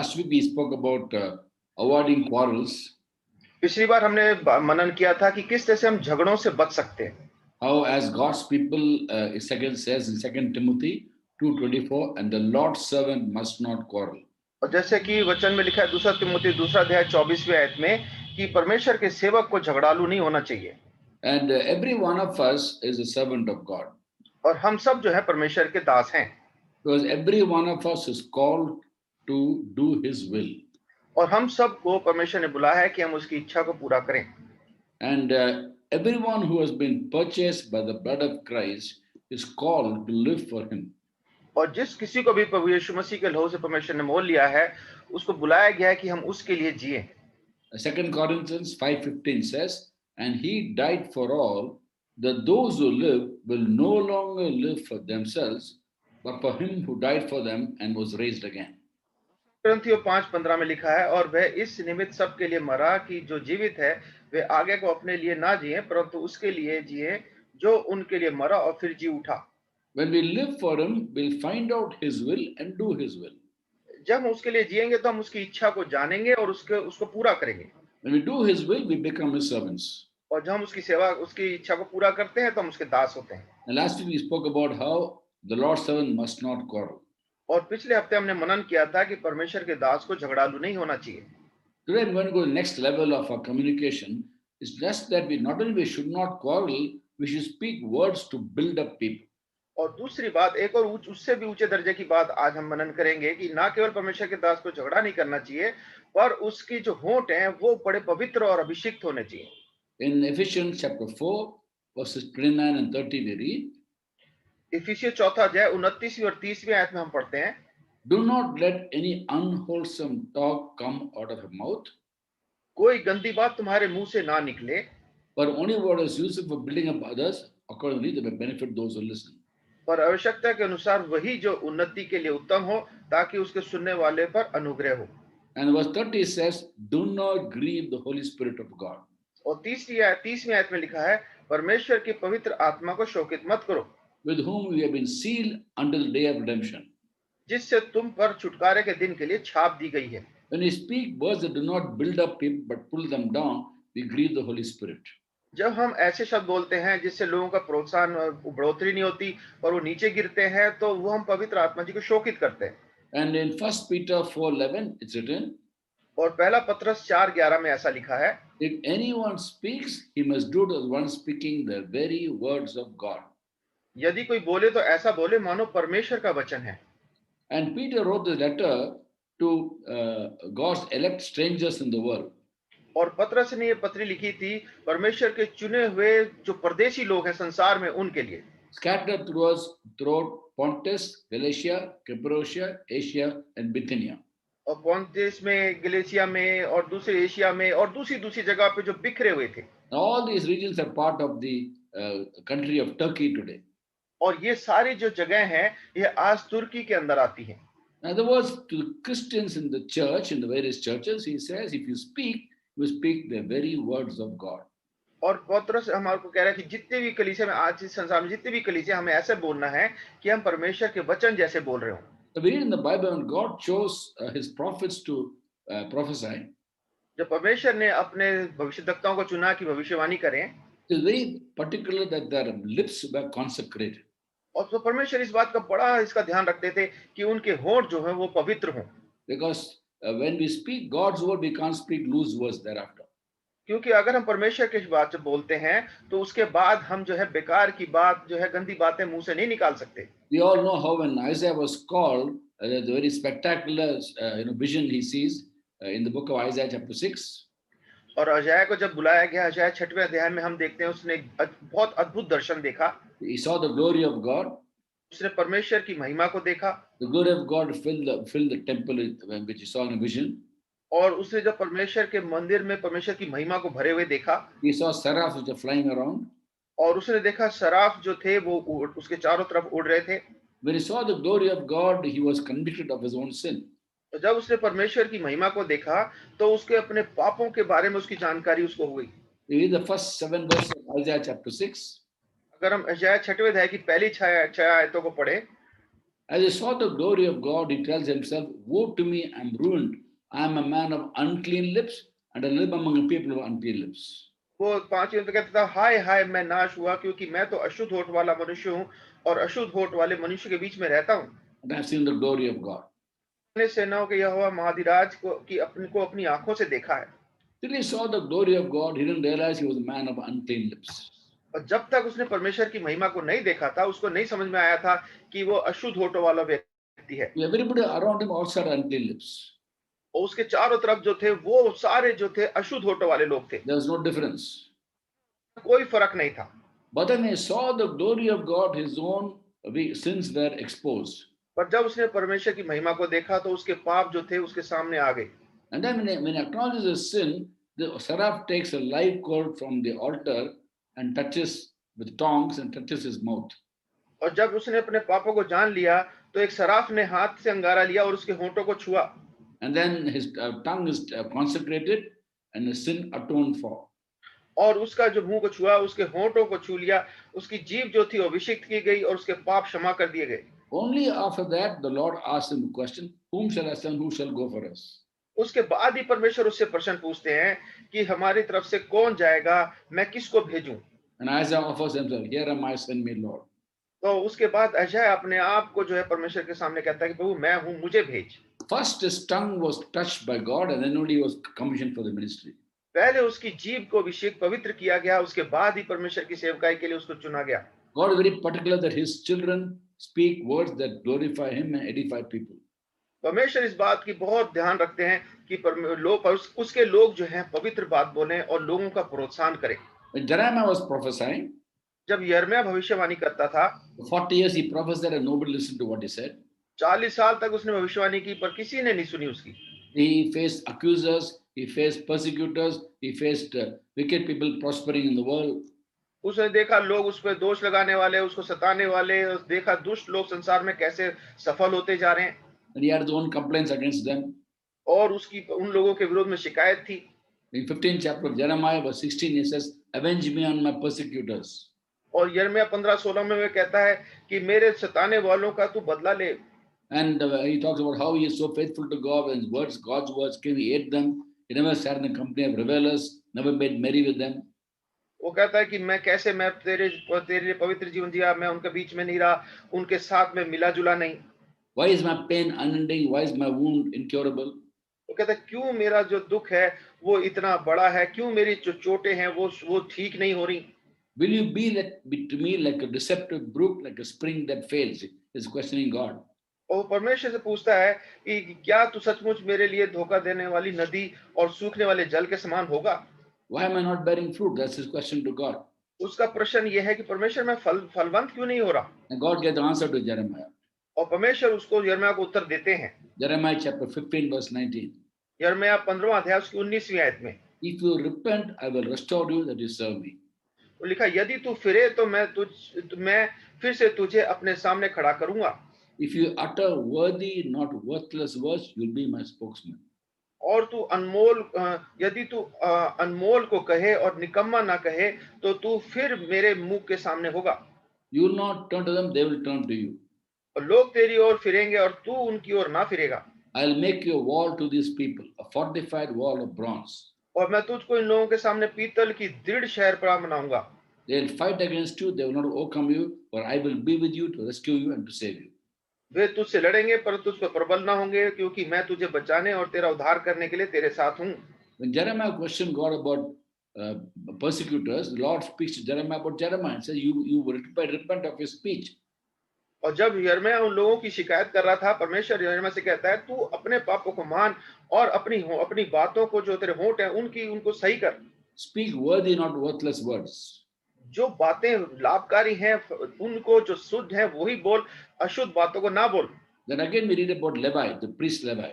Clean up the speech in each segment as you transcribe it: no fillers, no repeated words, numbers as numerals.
Last week we spoke about avoiding quarrels. पिछली बार हमने मनन किया था कि किस तरह से हम झगड़ों से बच सकते हैं. How, as God's people, second says in 2 Timothy 2:24, and the Lord's servant must not quarrel. और जैसे कि वचन में लिखा है दूसरा तिमोथी दूसरा अध्याय 24वें आयत में कि परमेश्वर के सेवक को झगड़ालू नहीं होना चाहिए. And every one of us is a servant of God. और हम सब जो है परमेश्वर के दास हैं. Because every one of us is called to do His will. और हम सब को परमेश्वर ने बुलाया है कि हम उसकी इच्छा को पूरा करें. And everyone who has been purchased by the blood of Christ is called to live for Him. और जिस किसी को भी प्रभु यीशु मसीह के लहू से परमेश्वर ने मोल लिया है उसको बुलाया गया है कि हम उसके लिए जिएं. 2 Corinthians 5:15 says, and He died for all, that those who live will no longer live for themselves, but for Him who died for them and was raised again. कुरिन्थियों 5:15 में लिखा है और वह इस निमित्त सब के लिए मरा कि जो जीवित है वे आगे को अपने लिए ना जिए परंतु उसके लिए जिए जो उनके लिए मरा और फिर जी उठा. When we live for Him, we'll find out His will and do His will. जब हम उसके लिए जिएंगे तो हम उसकी इच्छा को जानेंगे और उसको पूरा करेंगे. When we do His will, we become His servants. और जब हम उसकी सेवा उसकी इच्छा को पूरा करते हैं तो हम उसके दास होते हैं. And last week we spoke about how the Lord's servant must not quarrel. और पिछले हफ्ते हमने मनन किया था कि परमेश्वर के दास को झगड़ालू नहीं होना चाहिए. Today I'm going to go to the next level of our communication. It's just that we not only should not quarrel, we should speak words to build up people. और दूसरी बात एक और उससे भी ऊंचे दर्जे की बात आज हम मनन करेंगे कि ना केवल परमेश्वर के दास को झगड़ा नहीं करना चाहिए पर उसकी जो होंठ हैं वो बड़े पवित्र और अभिषिक्त होने चाहिए. In Ephesians chapter 4 verses 29 and 30 we read, इफिसियों चौथा अध्याय 29वीं और 30वीं आयत में हम पढ़ते हैं, do not let any unwholesome talk come out of your mouth, कोई गंदी बात तुम्हारे मुंह से ना निकले, but only what is useful for building up others accordingly that may benefit those who listen. पर आवश्यकता के अनुसार वही जो उन्नति के लिए उत्तम हो ताकि उसके सुनने वाले पर अनुग्रह हो. And verse 30 says, do not grieve the Holy Spirit of God. और 30वीं आयत में लिखा है परमेश्वर की पवित्र आत्मा को शोकित मत करो, with whom we have been sealed until the day of redemption. जिससे तुम पर छुटकारे के दिन के लिए छाप दी गई है. When we speak words that do not build up people but pull them down, we grieve the Holy Spirit. जब हम ऐसे शब्द बोलते हैं जिससे लोगों का प्रोत्साहन बढ़ोतरी नहीं होती और वो नीचे गिरते हैं तो वो हम पवित्र आत्मा जी को शोकित करते हैं. And in 1 Peter 4:11 it's written, और पहला पत्रस 4:11 में ऐसा लिखा है, if anyone speaks, he must do as one speaking the very words of God. यदि कोई बोले तो ऐसा बोले मानो परमेश्वर का वचन है. And Peter wrote this letter to God's elect strangers in the world. और पत्रस ने ये पत्री लिखी थी परमेश्वर के चुने हुए जो परदेशी लोग हैं संसार में उनके लिए. Scattered throughout Pontus, Galatia, Cappadocia, Asia and Bithynia. और पोंतियस में, गलेशिया में और दूसरे एशिया में और दूसरी जगह पे जो बिखरे हुए थे. All these regions are part of the country of Turkey today. और ये सारी जो जगह हैं ये आज तुर्की के अंदर आती हैं. In other words, to Christians in the church, in the various churches, he says, if you speak the very words of God. और पत्रस हमारे को कह रहा है कि जितने भी कलीसिया में आज इस संसार में जितने भी कलीसिया हमें ऐसे बोलना है कि हम परमेश्वर के वचन जैसे बोल रहे हो. So we read in the Bible when God chose his prophets to prophesy. जब परमेश्वर ने अपने भविष्यद्वक्ताओं को चुना कि भविष्यवाणी करें, it is very particular that their lips were consecrated. और तो परमेश्वर इस बात का बड़ा इसका ध्यान रखते थे कि उनके होंठ जो है वो पवित्र हों. Because when we speak God's word, we can't speak loose words thereafter. क्योंकि अगर हम परमेश्वर की बात जब बोलते हैं तो उसके बाद हम जो है बेकार की बात जो है गंदी बातें मुंह से नहीं निकाल सकते. We all know how when Isaiah was called, the very spectacular vision he sees in the book of Isaiah chapter 6. और अय्याह को जब बुलाया गया, अय्याह 6वें अध्याय में हम देखते हैं उसने बहुत अद्भुत दर्शन देखा. He saw the glory of God. उसने परमेश्वर की महिमा को देखा. The glory of God filled the temple which he saw in a vision. और उसने जब परमेश्वर के मंदिर में परमेश्वर की महिमा को भरे हुए देखा. He saw seraphs which are flying around. और उसने देखा सराफ जो थे वो उसके चारों तरफ उड़ रहे थे. When he saw the glory of God, he was convicted of his own sin. तो जब उसने परमेश्वर की महिमा को देखा तो उसके अपने पापों के बारे में उसकी जानकारी उसको हुई. Read the first 7 verses of Isaiah chapter 6. अगर हम अय्याह 6वें अध्याय की पहली 6 आयतों को पढ़े, As he saw the glory of God, he tells himself, "Woe to me, I am ruined. I am a man of unclean lips, and I live among a people of unclean lips." वो 5 तो कहता था, हाय हाय मैं नाश हुआ, क्योंकि मैं तो अशुद्ध होठ वाला मनुष्य हूँ और अशुद्ध होठ वाले मनुष्य के बीच में रहता हूँ। And I have seen the glory of God. मैंने सेनाओं के यहोवा महाधिराज को अपनी आंखों से देखा है। Till he saw the glory of God, he didn't realize he was a man of unclean lips. और जब तक उसने परमेश्वर की महिमा को नहीं देखा था, उसको नहीं समझ में आया था कि वो अशुद्ध होठों वाला व्यक्ति है। Everybody around him also had unclean lips. और उसके चारों तरफ जो थे, वो सारे जो थे अशुद्ध होठों वाले लोग थे। There was no difference. कोई फर्क नहीं था। But then he saw the glory of God, his own sins were exposed. पर जब उसने परमेश्वर की महिमा को देखा तो उसके पाप जो थे उसके सामने आ गए। And then when he acknowledges his sin, the seraph takes a live coal from the altar and touches with tongs and touches his mouth. और जब उसने अपने पापों को जान लिया तो एक सराफ ने हाथ से अंगारा लिया और उसके होठों को छुआ। And then his tongue is consecrated and the sin atoned for. और उसका जो मुंह को छुआ, उसके होठों को छू लिया, उसकी जीभ जो थी अभिषिक्त की गई और उसके पाप क्षमा कर दिए गए। Only after that the Lord asked him the question, "Whom shall I send? Who shall go for us?" उसके बाद ही परमेश्वर उससे प्रश्न पूछते हैं कि हमारी तरफ से कौन जाएगा, मैं किसको भेजूं। And Isaiah offers himself, "Here am I, send me, Lord." तो उसके बाद यशायाह अपने आप को जो है परमेश्वर के सामने कहता है कि प्रभु मैं हूं, मुझे भेज। First, his tongue was touched by God, and then only he was commissioned for the ministry. पहले उसकी जीभ को अभिषेक पवित्र किया गया, उसके बाद ही परमेश्वर की सेवकाई के लिए उसको चुना गया। God is very particular that his children speak words that glorify him and edify people. परमेश्वर इस बात की बहुत ध्यान रखते हैं कि उसके लोग जो हैं पवित्र बात बोलें और लोगों का प्रोत्साहन करें। When Jeremiah was prophesying, जब यिर्मयाह भविष्यवाणी करता था, for 40 years he prophesied and nobody listened to what he said. 40 साल तक उसने भविष्यवाणी की पर किसी ने नहीं सुनी उसकी। He faced accusers, he faced persecutors, he faced wicked people prospering in the world. उसने देखा लोग उस पर दोष लगाने वाले, उसको सताने वाले, देखा दुष्ट लोग संसार में कैसे सफल होते जा रहे हैं। And he had his own complaints against them. और उसकी उन लोगों के विरोध में शिकायत थी। In 15th chapter of Jeremiah, verse 16, he says, "Avenge me on my persecutors." और यिर्मयाह 15-16 में वह कहता है कि मेरे सताने वालों का तू बदला ले। And he talks about how he is so faithful to God and God's words came, he ate them. He never sat in the company of revelers, never made merry with them. वो कहता है कि मैं तेरे लिए पवित्र जीवन जिया, मैं उनके बीच में नहीं रहा, उनके साथ में मिला जुला नहीं। Why is my pain unending? Why is my wound incurable? वो कहता है क्यों मेरा जो दुख है वो इतना बड़ा है, क्यों मेरी जो चोटें हैं वो ठीक नहीं हो रही। Will you be to me like a deceptive brook, like a spring that fails? He's questioning God. और परमेश्वर से पूछता है कि क्या तू सचमुच मेरे लिए धोखा देने वाली नदी और सूखने वाले जल के समान होगा। Why am I not bearing fruit? That's his question to God. उसका प्रश्न यह है कि परमेश्वर मैं फलवंत क्यों नहीं हो रहा। And God gave the answer to Jeremiah. और परमेश्वर उसको यिर्मयाह को उत्तर देते हैं। Jeremiah chapter 15 verse 19. यिर्मयाह 15वां अध्याय उसकी 19वीं आयत में, If you repent, I will restore you that you serve me. तो लिखा, यदि तू फिरे तो मैं फिर से तुझे अपने सामने खड़ा करूंगा। If you utter worthy, not worthless words, you'll be my spokesman. और तू यदि तू अनमोल को कहे और निकम्मा ना कहे तो तू फिर मेरे मुंह के सामने होगा। You will not turn to them, they will turn to you. और लोग तेरी ओर फिरेंगे और तू उनकी ओर ना फिरेगा। I'll make you a wall to these people, a fortified wall of bronze. और मैं तुझको इन लोगों के सामने पीतल की दृढ़ शहरपनाह बनाऊंगा। They'll fight against you, they will not overcome you, for I will be with you to rescue you and to save you. वे तुझसे लड़ेंगे पर तुझ पर प्रबल ना होंगे, क्योंकि मैं तुझे बचाने और तेरा उद्धार करने के लिए तेरे साथ हूँ। When Jeremiah questioned God about persecutors, the Lord speaks to Jeremiah about Jeremiah and says, you repent of your speech. और जब यिर्मयाह उन लोगों की शिकायत कर रहा था, परमेश्वर यिर्मयाह से कहता है तू अपने पापों को मान और अपनी बातों को जो तेरे होंठ हैं उनको सही कर। Speak worthy, not worthless words. जो बातें लाभकारी हैं उनको जो शुद्ध है वही बोल, अशुद्ध बातों को ना बोल। Then again we read about Levi, the priest Levi.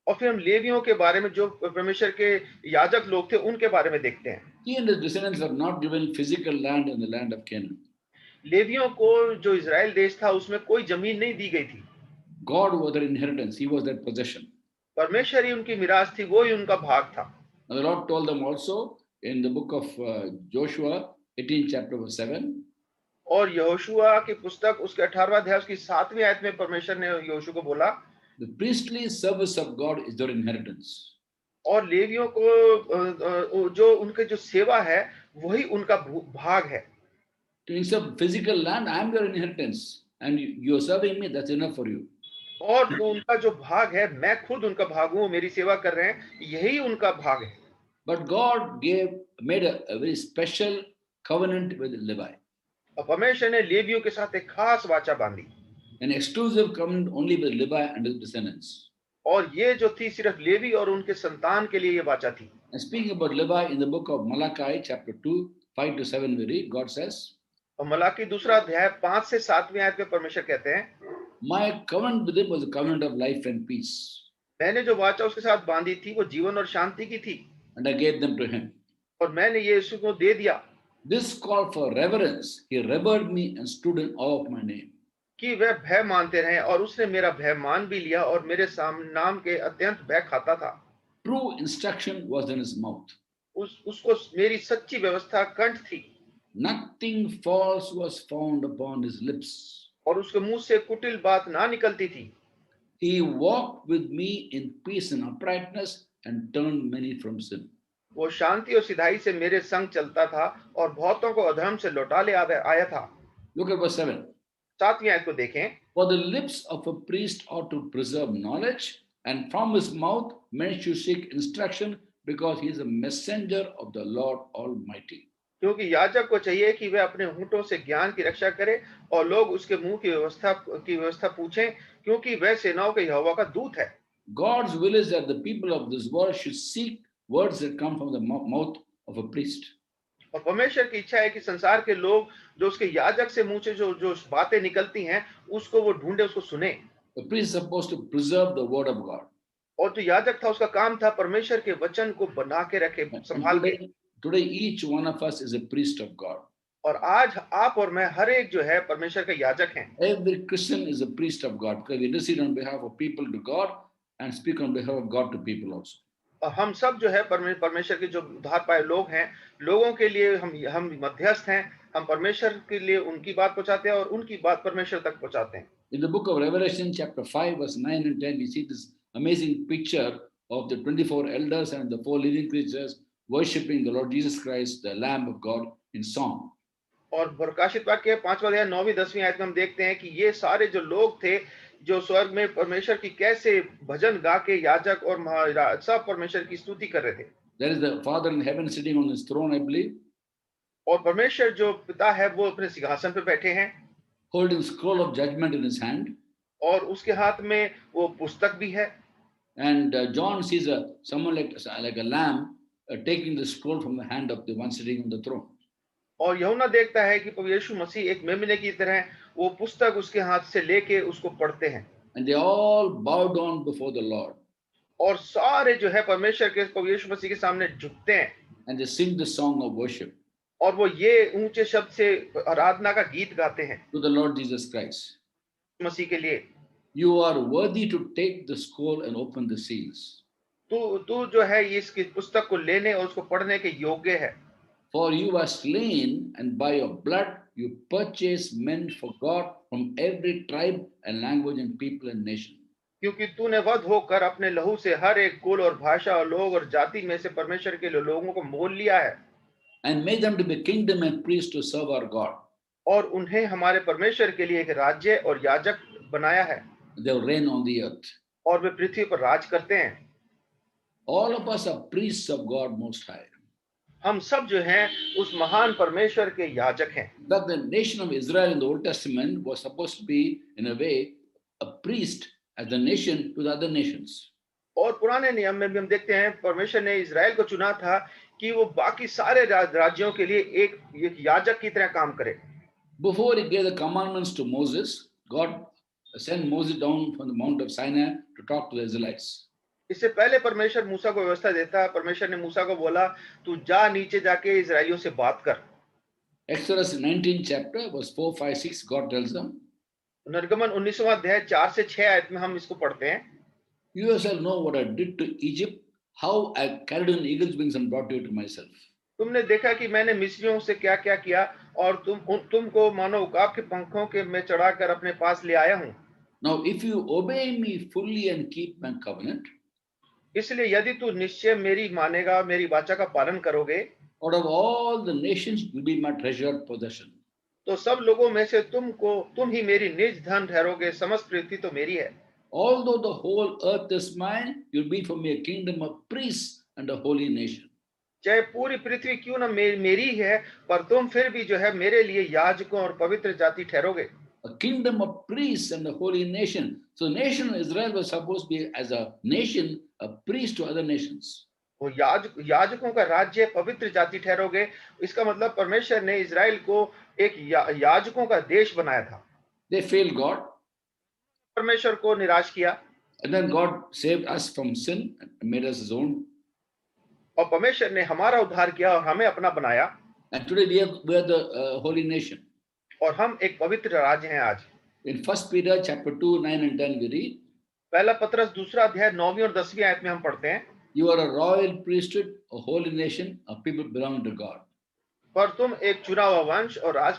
और फिर हम लेवियों के बारे में, जो परमेश्वर के याजक लोग थे, उनके बारे में देखते हैं। He and his descendants were not given physical land in the land of Canaan. लेवियों को जो इजराइल देश था उसमें कोई जमीन नहीं दी गई थी। God was their inheritance, he was their possession. परमेश्वर ही उनकी मिरास थी, वो ही उनका भाग था। Now the Lord told them also in the book of Joshua 18 chapter verse 7. और यहोशुआ की पुस्तक उसके 18वां अध्याय उसकी 7वीं आयत में परमेश्वर ने यहोशू को बोला, the priestly service of God is their inheritance. और लेवियों को जो उनके जो सेवा है वही उनका भाग है। Instead of physical land, I am your inheritance, and you are serving me. That's enough for you. और जो उनका जो भाग है, मैं खुद उनका भाग हूँ, मेरी सेवा कर रहे हैं, यही उनका भाग है। But God made a very special covenant with Levi, और परमेश्वर ने लेवियों के साथ एक खास वाचा बांधी, an exclusive covenant only with Levi and his descendants. और ये जो थी सिर्फ लेवी और उनके संतान के लिए ये वाचा थी। And speaking about Levi in the book of Malachi, chapter 2, 5 to 7, we read, God says, और मलाकी दूसरा अध्याय 5 से 7वीं आयत में परमेश्वर कहते हैं, my covenant with him was a covenant of life and peace, मैंने जो वाचा उसके साथ बांधी थी वो जीवन और शांति की थी, and I गave them to him. और मैंने ये यीशु को दे दिया। This call for reverence, he revered me and stood in awe of my name. कि वह भय मानते रहे, और उसने मेरा भय मान भी लिया और मेरे नाम के अत्यंत भय खाता था। True instruction was in his mouth. उसको मेरी सच्ची व्यवस्था कंठ थी, Nothing false was found upon his lips. और उसके मुंह से कुटिल बात ना निकलती थी। He walked with me in peace and uprightness and turned many from sin. वो शांति और सिधाई से मेरे संग चलता था और बहुतों को अधर्म से लौटा ले आया था। Look at verse 7. 7वीं आयत को देखें, For the lips of a priest ought to preserve knowledge, and from his mouth men should seek instruction, because he is a messenger of the Lord Almighty. क्योंकि याजक को चाहिए कि वह अपने होंठों से ज्ञान की रक्षा करे और लोग उसके मुंह की व्यवस्था पूछें, क्योंकि वह सेनाओं के यहोवा का दूत है। God's will is that the people of this world should seek words that come from the mouth of a priest. और परमेश्वर की इच्छा है कि संसार के लोग जो उसके याजक से मुंह से जो जो बातें निकलती हैं उसको वो ढूंढे, उसको सुने। The priest is supposed to preserve the word of God. और जो याजक था उसका काम था परमेश्वर के वचन को बना के रखे, संभाल के। Today each one of us is a priest of God. और आज आप और मैं हर एक जो है परमेश्वर का याजक हैं। Every Christian is a priest of God, because we intercede on behalf of people to God and speak on behalf of God to people also. और हम सब जो है परमेश्वर के जो उद्धार पाए लोग हैं, लोगों के लिए हम मध्यस्थ हैं। हम परमेश्वर के लिए उनकी बात पहुंचाते हैं और उनकी बात परमेश्वर तक पहुंचाते हैं। In the book of Revelation, chapter 5, verse 9 and 10, we see this amazing picture of the 24 elders and the 4 living creatures worshipping the Lord Jesus Christ, the Lamb of God, in song. और प्रकाशित वाक्य 5वां अध्याय 9वीं 10वीं आयत में हम देखते हैं कि ये सारे जो लोग थे जो स्वर्ग में परमेश्वर की कैसे भजन गा के याजक और महाराज सब परमेश्वर की स्तुति कर रहे थे। There is the Father in heaven sitting on his throne, I believe, और परमेश्वर जो पिता है वो अपने सिंहासन पे बैठे हैं, holding scroll of judgment in his hand. और उसके हाथ में वो पुस्तक भी है। And John sees someone like a lamb taking the scroll from the hand of the one sitting on the throne. और यूहन्ना देखता है कि प्रभु यीशु मसीह एक मेमने की तरह वो पुस्तक उसके हाथ से लेके उसको पढ़ते हैं। And they all bow down before the Lord. और सारे जो है परमेश्वर के प्रभु यीशु मसीह के सामने झुकते हैं। And they sing the song of worship. और वो ये ऊंचे शब्द से आराधना का गीत गाते हैं To the Lord Jesus Christ. मसीह के लिए। You are worthy to take the scroll and open the seals. तू जो है ये इसकी पुस्तक को लेने और उसको पढ़ने के योग्य है। For you were slain, and by your blood you purchased men for God from every tribe and language and people and nation. क्योंकि तूने वध होकर अपने लहू से हर एक कुल और भाषा और लोग और जाति में से परमेश्वर के लोगों को मोल लिया है। And made them to be kingdom and priests to serve our God. और उन्हें हमारे परमेश्वर के लिए एक राज्य और याजक बनाया है। They will reign on the earth. और वे पृथ्वी पर राज करते हैं। All of us are priests of God Most High. हम सब जो हैं उस महान परमेश्वर के याजक हैं। That the nation of Israel in the Old Testament was supposed to be, in a way, a priest as the nation to the other nations. और पुराने नियम में भी हम देखते हैं परमेश्वर ने इजराइल को चुना था कि वो बाकी सारे राज्यों के लिए एक याजक की तरह काम करे। Before he gave the commandments to Moses, God sent Moses down from the Mount of Sinai to talk to the Israelites. इससे पहले परमेश्वर मूसा को व्यवस्था देता है। परमेश्वर ने मूसा को बोला तू जा नीचे जाके इजराइलियों से बात कर। Exodus 19 chapter verse 4, 5, 6, God tells them, निर्गमन 19वां अध्याय 4 से 6 आयत में हम इसको पढ़ते हैं। You yourself know what I did to Egypt, how I carried on eagle's wings and brought you to myself. तुमने देखा कि मैंने मिस्रियों से क्या-क्या किया और तुमको मानो उकाब के पंखों के में चढ़ाकर अपने पास ले आया हूँ। Now, if you obey me fully and keep my covenant, इसलिए यदि तू निश्चय मेरी मानेगा, मेरी वाचा का पालन करोगे, out of all the nations will be my treasured possession. तो सब लोगों में से तुम ही मेरी निज धन ठहरोगे, समस्त पृथ्वी तो मेरी है। Although the whole earth is mine, you'll be for me a kingdom of priests and a holy nation. चाहे पूरी पृथ्वी क्यों ना मेरी है, पर तुम फिर भी जो है मेरे लिए याजकों और पवित्र जाति ठहरोगे। A kingdom of priests and a holy nation. So, nation of Israel was supposed to be, as a nation, a priest to other nations. वो याजकों का राज्य, पवित्र जाति ठहरोगे। इसका मतलब परमेश्वर ने इज़राइल को एक याजकों का देश बनाया था। They failed God, परमेश्वर को निराश किया and then God saved us from sin and made us His own. और परमेश्वर ने हमारा उद्धार किया और हमें अपना बनाया And today we are the holy nation. और हम एक पवित्र राज्य हैं आज। In 1 Peter chapter 2, 9 and 10 we read, पहला पत्रस दूसरा अध्याय 9वीं और 10वीं आयत में हम पढ़ते हैं, you are a royal priesthood, a holy nation, a people belong to God. पर तुम एक चुना हुआ वंश और राज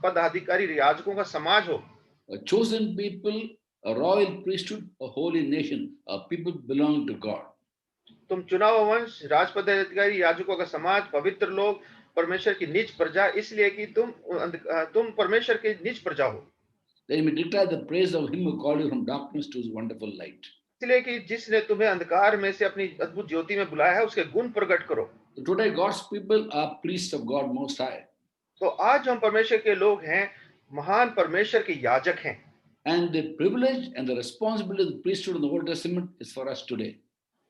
पदाधिकारी याजकों का समाज हो। A chosen people, a royal priesthood, a holy nation, a people belong to God. तुम चुना हुआ वंश, राज पदाधिकारी याजकों का समाज, पवित्र लोग, परमेश्वर की निज प्रजा, इसलिए कि तुम परमेश्वर के निज प्रजा हो। Then we declare the praise of Him who called you from darkness to His wonderful light. इसलिए कि जिसने तुम्हें अंधकार में से अपनी अद्भुत ज्योति में बुलाया है, उसके गुण प्रकट करो। So today God's people are priests of God Most High. तो आज हम परमेश्वर के लोग हैं, महान परमेश्वर के याजक हैं। And the privilege and the responsibility of the priesthood in the Old Testament is for us today.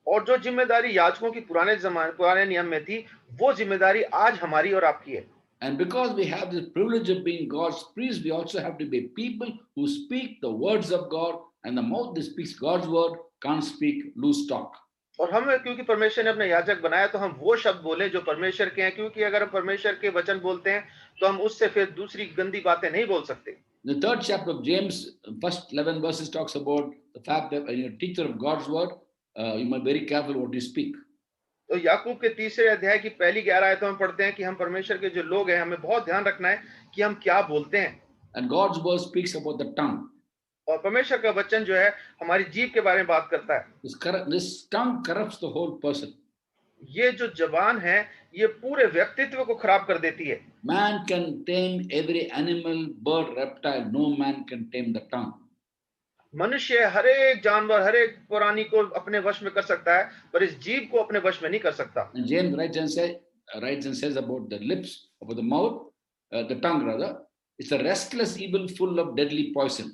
और जो जिम्मेदारी याजकों की पुराने नियम में थी, वो जिम्मेदारी आज हमारी और आपकी है। And because we have the privilege of being God's priests, we also have to be people who speak the words of God, and the mouth that speaks God's word can't speak loose talk. और हमें क्योंकि परमेश्वर ने अपने याजक बनाया, तो हम वो शब्द बोले जो परमेश्वर के हैं, क्योंकि अगर हम परमेश्वर के वचन बोलते हैं तो हम उससे फिर दूसरी गंदी बातें नहीं बोल सकते। The third chapter of James, first 11 verses talks about the fact that when you're a teacher of God's word, you must be very careful what you speak. तो याकूब के तीसरे अध्याय की पहली 11 आयतों में पढ़ते हैं कि हम परमेश्वर के जो लोग हैं, हमें बहुत ध्यान रखना है कि हम क्या बोलते हैं। And God's word speaks about the tongue. और परमेश्वर का वचन जो है हमारी जीभ के बारे में बात करता है। This tongue corrupts the whole person. ये जो जबान है, ये पूरे व्यक्तित्व को खराब कर देती है। Man can tame every animal, bird, reptile. No man can tame the tongue. मनुष्य हर एक जानवर, हर एक प्राणी को अपने वश में कर सकता है, पर इस जीभ को अपने वश में नहीं कर सकता। And James writes and says about the lips, about the mouth, the tongue rather. It's a restless evil full of deadly poison.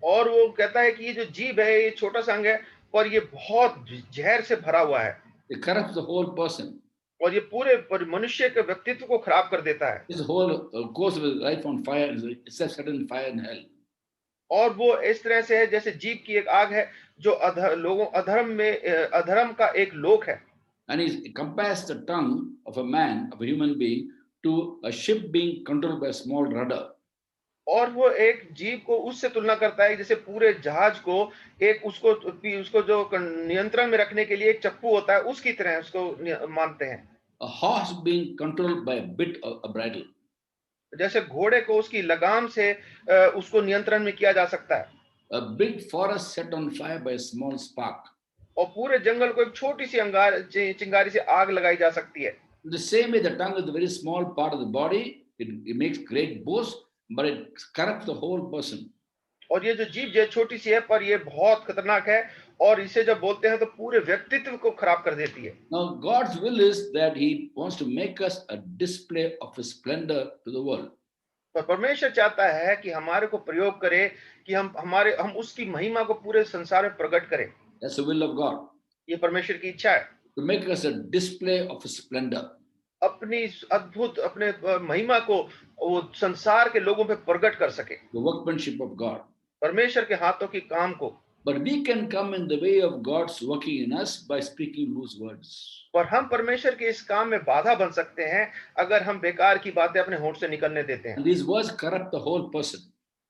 और वो कहता है कि ये जो जीभ है, ये छोटा सा अंग है, पर ये बहुत जहर से भरा हुआ है। It corrupts the whole person. और ये पूरे मनुष्य के व्यक्तित्व को खराब कर देता है। His whole course of his life on fire is set in fire in hell. और वो इस तरह से है जैसे जीभ की एक आग है जो अधर्म का एक लोक है। And he compares the tongue of a man, of a human being, to a ship being controlled by a small rudder. और वो एक जीव को उससे तुलना करता है जैसे पूरे जहाज को एक उसको जो नियंत्रण में रखने के लिए एक चप्पू होता है, उसकी तरह उसको मानते हैं। A horse being controlled by a bit of a bridle. जैसे घोड़े को उसकी लगाम से उसको नियंत्रण में किया जा सकता है। A big forest set on fire by a small spark. और पूरे जंगल को एक छोटी सी चिंगारी से आग लगाई जा सकती है। The same way, the tongue is a very small part of the body. It makes great boast, but it corrupts the whole person. और ये जो जीभ जो छोटी सी है, पर ये बहुत खतरनाक है और इसे जब बोलते हैं तो पूरे व्यक्तित्व को खराब कर देती है। Now God's will is that He wants to make us a display of His splendor to the world. पर परमेश्वर चाहता है कि हमारे को प्रयोग करे कि हम उसकी महिमा को पूरे संसार में प्रकट करें। That's the will of God. ये परमेश्वर की इच्छा है। To make us a display of His splendor. अपनी अद्भुत अपने महिमा को वो संसार के लोगों पे प्रकट कर सके। The workmanship of God. परमेश्वर के हाथों की काम को। But we can come in the way of God's working in us by speaking loose words. पर हम परमेश्वर के इस काम में बाधा बन सकते हैं अगर हम बेकार की बातें अपने होंठ से निकलने देते हैं। And these words corrupt the whole person.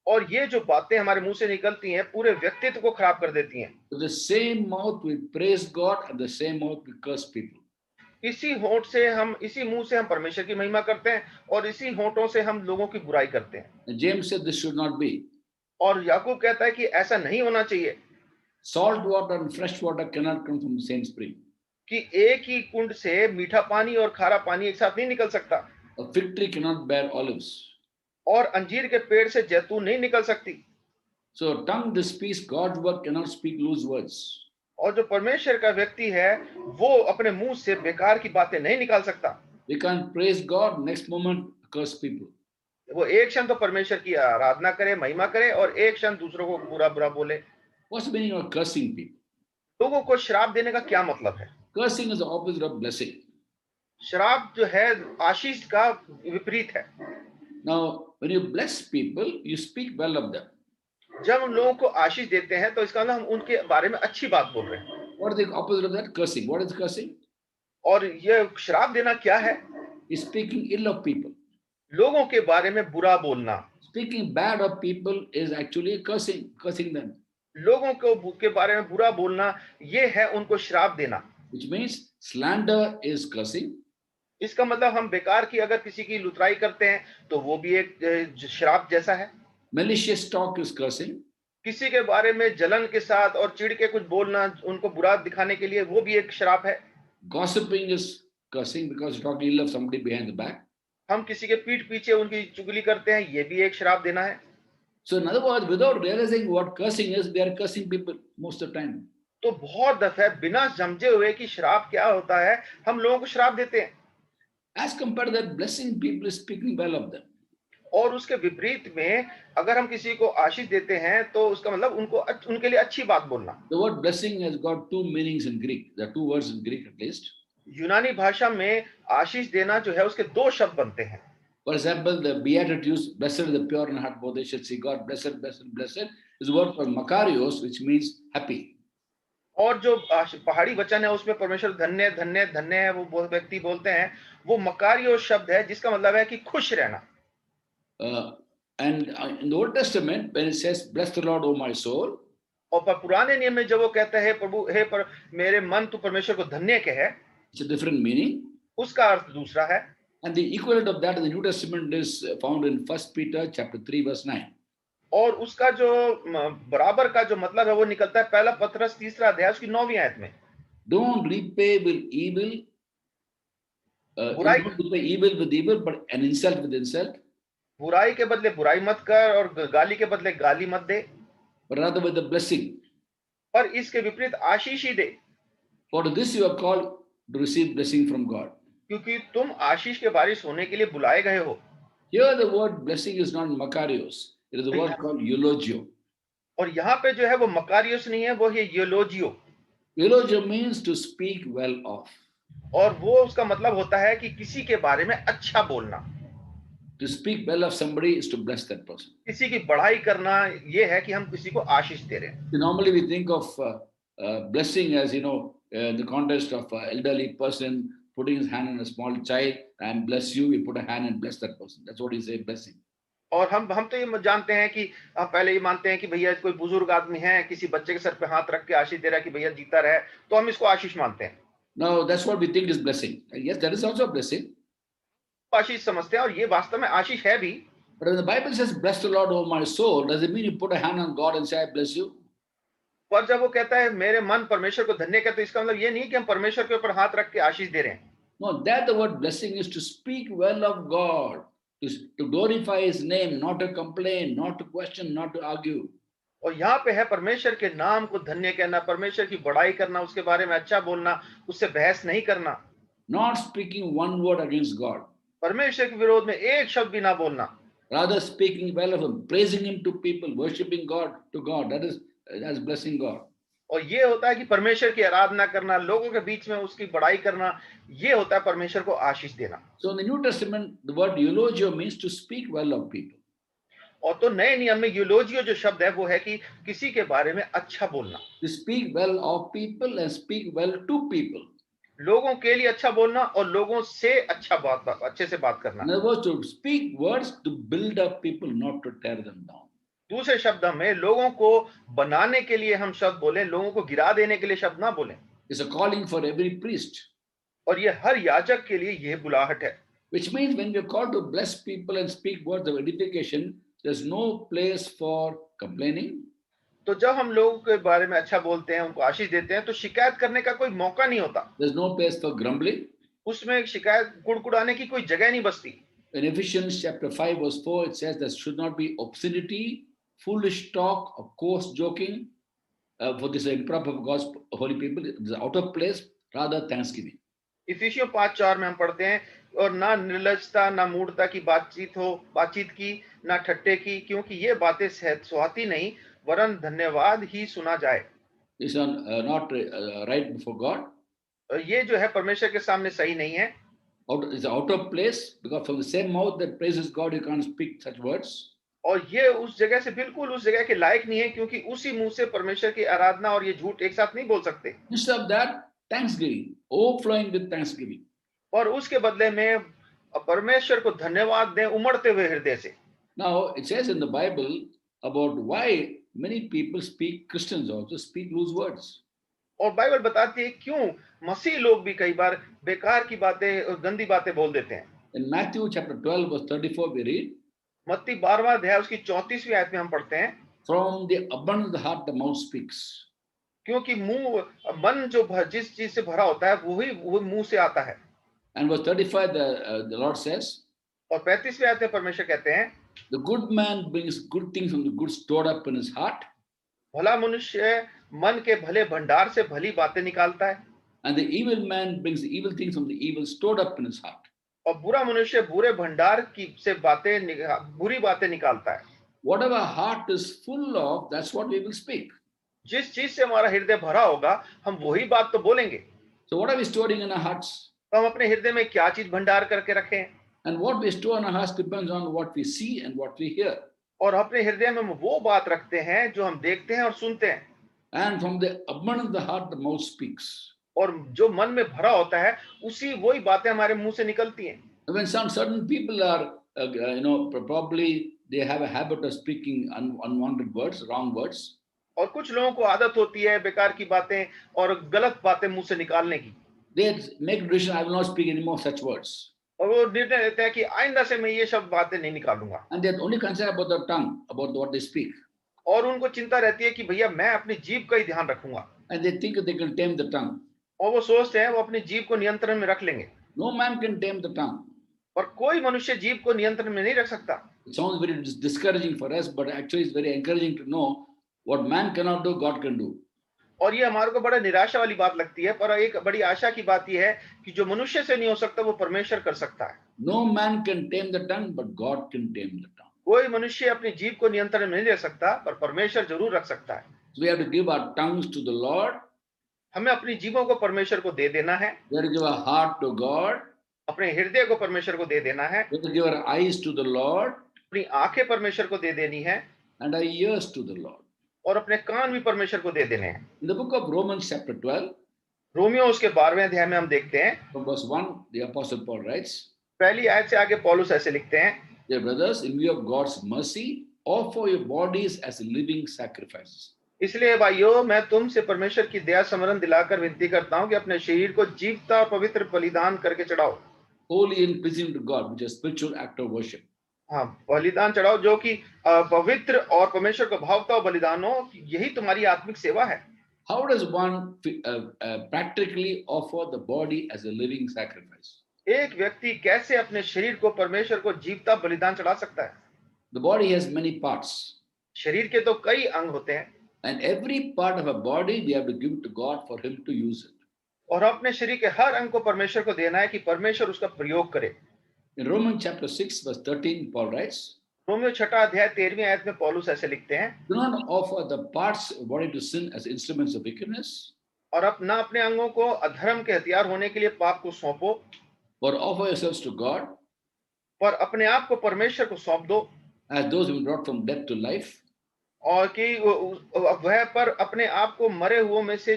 और ये जो बातें हमारे मुंह से निकलती हैं, पूरे व्यक्तित्व को खराब कर देती हैं। With the same mouth we praise God, and the same mouth we curse people. इसी होंठ से हम इसी मुंह से हम परमेश्वर की महिमा करते हैं और इसी होंठों से हम लोगों की बुराई करते हैं। And James said this should not be. और याकूब कहता है कि ऐसा नहीं होना चाहिए Salt water and fresh water cannot come from the same spring. कि एक ही कुंड से मीठा पानी और खारा पानी एक साथ नहीं निकल सकता A fig tree cannot bear olives. और अंजीर के पेड़ से जैतून नहीं निकल सकती। So tongue that speaks God's word cannot speak loose words. और जो परमेश्वर का व्यक्ति है वो अपने मुंह से बेकार की बातें नहीं निकाल सकता। We can't praise God, next moment curse people. वो एक क्षण तो परमेश्वर की आराधना करे, महिमा करे और एक क्षण दूसरों को बुरा बुरा बोले। What's the meaning of cursing people? लोगों को श्राप देने का क्या मतलब है? Cursing is the opposite of blessing. श्राप जो है आशीष का विपरीत है। Now, when you bless people, you speak well of them. जब हम लोगों को आशीष देते हैं तो इसका मतलब हम उनके बारे में अच्छी बात बोल रहे हैं। What is the opposite of that? Cursing. What is cursing? और ये श्राप देना क्या है? Is speaking ill of people. लोगों के बारे में बुरा बोलना। Speaking bad of people is actually cursing them. लोगों को के बारे में बुरा बोलना ये है उनको श्राप देना। Which means slander is cursing. इसका मतलब हम बेकार की अगर किसी की लुतराई करते हैं तो वो भी एक श्राप जैसा है। Malicious talk is cursing. किसी के बारे में जलन के साथ और चिढ़ के कुछ बोलना, उनको बुरा दिखाने के लिए, वो भी एक श्राप है। Gossiping is cursing because you're talking ill of somebody behind the back. हम किसी के पीठ पीछे उनकी चुगली करते हैं, ये भी एक श्राप देना है। So in other words, without realizing what cursing is, they are cursing people most of the time. तो बहुत दफे बिना समझे हुए कि श्राप क्या होता है हम लोगों को श्राप देते हैं। As compared to that, blessing people is speaking well of them. और उसके विपरीत में अगर हम किसी को आशीष देते हैं तो उसका मतलब उनके लिए अच्छी बात बोलना। The word blessing has got two meanings in Greek. There are two words in Greek at least. यूनानी भाषा में आशीष देना जो है उसके दो शब्द बनते हैं। For example, the Beatitudes, blessed are the pure in heart, for they shall see God. Blessed, blessed, blessed is the word for makarios, which means happy. और जो पहाड़ी वचन है उसमें परमेश्वर धन्य धन्य धन्य है वो व्यक्ति बोलते हैं, वो मकारियो शब्द है जिसका मतलब है कि खुश रहना। And in the Old Testament, when it says, bless the Lord, O my soul, और पुराने नियम में जब वो कहता है प्रभु हे पर मेरे मन तू परमेश्वर को धन्य कहे, it's a different meaning. उसका अर्थ दूसरा है। And the equivalent of that in the New Testament is found in 1 Peter chapter 3 verse 9. और उसका जो बराबर का जो मतलब है वो निकलता है पहला पतरस 3 अध्याय उसकी 9वीं आयत में। Don't repay with evil, बुराई don't repay evil with evil, but an insult with insult. बुराई के बदले बुराई मत कर और गाली के बदले गाली मत दे, but rather with a blessing. पर इसके विपरीत आशीष ही दे। For this you are called to receive blessing from God. क्योंकि तुम आशीष के वारिस होने के लिए बुलाए गए हो। Here the word blessing is not makarios. It is a word called eulogio. और यहाँ पे जो है वो मकारियोस नहीं है, वो है यूलोजियो। Eulogio means to speak well of. और वो उसका मतलब होता है कि किसी के बारे में अच्छा बोलना। To speak well of somebody is to bless that person. किसी की बढ़ाई करना ये है कि हम किसी को आशीष दे रहे हैं। Normally we think of blessing as, in the context of an elderly person putting his hand on a small child and bless you. We put a hand and bless that person. That's what we say, blessing. और हम तो ये जानते हैं कि हम पहले ये मानते हैं कि भैया कोई बुजुर्ग आदमी है, किसी बच्चे के सर पे हाथ रख के आशीष दे रहा है कि भैया जीता रहे, तो हम इसको आशीष मानते हैं। Now that's what we think is blessing. And yes, that is also a blessing. आशीष समझते हैं और ये वास्तव में आशीष है भी। But when the Bible says, bless the Lord, O my soul, does it mean you put a hand on God and say, I bless you? पर जब वो कहता है मेरे मन परमेश्वर को धन्य कहते, इसका मतलब ये नहीं कि हम परमेश्वर के ऊपर हाथ रख के आशीष दे रहे हैं। No, that the word blessing is to speak well of God, to glorify His name, not to complain, not to question, not to argue. और यहाँ पे है परमेश्वर के नाम को धन्य कहना, परमेश्वर की बड़ाई करना, उसके बारे में अच्छा बोलना, उससे बहस नहीं करना। Not speaking one word against God. परमेश्वर के विरोध में एक शब्द भी ना बोलना। Rather speaking well of Him, praising Him to people, worshiping God to God. That's blessing God. और ये होता है कि परमेश्वर की आराधना करना, लोगों के बीच में उसकी बड़ाई करना, ये होता है परमेश्वर को आशीष देना। So in the New Testament, the word eulogio means to speak well of people. और तो नए नियम में यूलोजियो जो शब्द है वो है कि किसी के बारे में अच्छा बोलना। To speak well of people and speak well to people. लोगों के लिए अच्छा बोलना और लोगों से अच्छे से बात करना। In other words, to speak words to build up people, not to tear them down. दूसरे शब्दों में लोगों को बनाने के लिए हम शब्द बोलें, लोगों को गिरा देने के लिए शब्द ना बोलें। It's a calling for every priest. और ये हर याजक के लिए यह बुलाहट है। Which means when we are called to bless people and speak words of edification, there's no place for complaining. तो जब हम लोगों के बारे में अच्छा बोलते हैं, उनको आशीष देते हैं, तो शिकायत करने का कोई मौका नहीं होता। There's no place for grumbling. उसमें शिकायत कुड़कुड़ाने की कोई जगह नहीं बचती। In Ephesians chapter 5 verse 4, it says there should not be obscenity, foolish talk, or coarse joking. For this improper of God's holy people, it is out of place, rather thanksgiving. इफिसियों 5:4 में हम पढ़ते हैं, और ना निर्लजता ना मूढ़ता की बातचीत की, ना ठट्टे की, क्योंकि ये बातें सुहाती नहीं, वरन धन्यवाद ही सुना जाए। These are not right before God. ये जो है परमेश्वर के सामने सही नहीं है। It's out of place, because from the same mouth that praises God, you can't speak such words. और ये उस जगह से बिल्कुल उस जगह के लायक नहीं है, क्योंकि उसी मुंह से परमेश्वर की आराधना और ये झूठ एक साथ नहीं बोल सकते। Instead of that, thanksgiving, overflowing with thanksgiving. और उसके बदले में परमेश्वर को धन्यवाद दें उमड़ते हुए हृदय से। Now, it says in the Bible about why many people speak, Christians also speak loose words. और बाइबल बताती है क्यों मसीह लोग भी कई बार बेकार की बातें और गंदी बातें बोल देते हैं। In Matthew chapter 12 verse 34 we read, मत्ती 12वां अध्याय उसकी 34वीं आयत में हम पढ़ते हैं, from the abundance of the heart the mouth speaks. क्योंकि मन जो जिस चीज से भरा होता है वो मुंह से आता है। And verse 35 the Lord says, और 35वीं आयत में परमेश्वर कहते हैं, the good man brings good things from the good stored up in his heart, भला मनुष्य मन के भले भंडार से भली बातें निकालता है, and the evil man brings the evil things from the evil stored up in his heart. और बुरा मनुष्य बुरे भंडार की से बुरी बातें निकालता है। Whatever heart is full of, that's what we will speak. जिस चीज से हमारा हृदय भरा होगा, हम वही बात तो बोलेंगे। So what are we storing in our hearts? तो हम अपने हृदय में क्या चीज भंडार करके रखें? And what we store in our hearts depends on what we see and what we hear. और अपने हृदय में वो बात रखते हैं जो हम देखते हैं और सुनते हैं। And from the abundance of the heart the mouth speaks. और जो मन में भरा होता है, उसी वही बातें हमारे मुंह से निकलती हैं। When some certain people are, probably they have a habit of speaking unwanted words, wrong words. और कुछ लोगों को आदत होती है बेकार की बातें और गलत बातें मुंह से निकालने की। They make a decision, I will not speak any more such words. और वो निर्णय लेते हैं कि आइंदा से मैं ये सब बातें नहीं निकालूंगा। And they are only concerned about their tongue, about what they speak. और उनको चिंता रहती है कि भैया मैं अपनी जीभ का ही ध्यान रखूंगा। And they think they can tame the tongue. और वो सोचते हैं वो अपनी जीभ को नियंत्रण में रख लेंगे। No man can tame the tongue. और कोई मनुष्य जीभ को नियंत्रण में नहीं रख सकता। It sounds very discouraging for us, but actually it's very encouraging to know what man cannot do, God can do. और ये हमारे को बड़ा निराशा वाली बात लगती है, पर एक बड़ी आशा की बात यह है कि जो मनुष्य से नहीं हो सकता वो परमेश्वर कर सकता है। No man can tame the tongue, but God can tame the tongue. कोई मनुष्य अपनी जीभ को नियंत्रण में नहीं रख सकता, पर परमेश्वर जरूर रख सकता है। So we have to give our tongues to the Lord. हमें अपनी जीभों को परमेश्वर को दे देना है। We have to give our heart to God. अपने हृदय को परमेश्वर को दे देना है। We have to give our eyes to the Lord. अपनी आंखें परमेश्वर को दे देनी है। And our ears to the Lord. और अपने कान भी परमेश्वर को दे देने हैं। In the book of Romans chapter 12, Romeo उसके 12वें अध्याय में हम देखते हैं, from verse 1, the Apostle Paul writes, पहली आयत से आगे पौलुस ऐसे लिखते हैं, Dear brothers, in view of God's mercy, offer your bodies as living sacrifices. इसलिए भाइयों मैं तुमसे परमेश्वर की दया स्मरण दिलाकर विनती करता हूं कि अपने शरीर को जीवता और पवित्र बलिदान करके चढ़ाओ। Holy and pleasing to God, which is a spiritual act of worship. हाँ, बलिदान चढ़ाओ जो कि पवित्र और परमेश्वर को भावता हुआ बलिदान हो, यही तुम्हारी आत्मिक सेवा है। How does one practically offer the body as a living sacrifice? एक व्यक्ति कैसे अपने शरीर को परमेश्वर को जीवता बलिदान चढ़ा सकता है? The body has many parts. शरीर के तो कई अंग होते हैं। And every part of a body we have to give to God for Him to use it. और अपने शरीर के हर अंग को परमेश्वर को देना है कि परमेश्वर उसका प्रयोग करे। In Romans chapter 6 verse 13, Paul writes, Romeo 6 अध्याय 13वीं आयत में पौलुस ऐसे लिखते हैं, Do not offer the parts of body to sin as instruments of wickedness, और अपना अपने अंगों को अधर्म के हथियार होने के लिए पाप को सौंपो, but offer yourselves to God पर अपने आप को परमेश्वर को सौंप दो, as those who brought from death to life, और कि वह पर अपने आप को मरे हुओं में से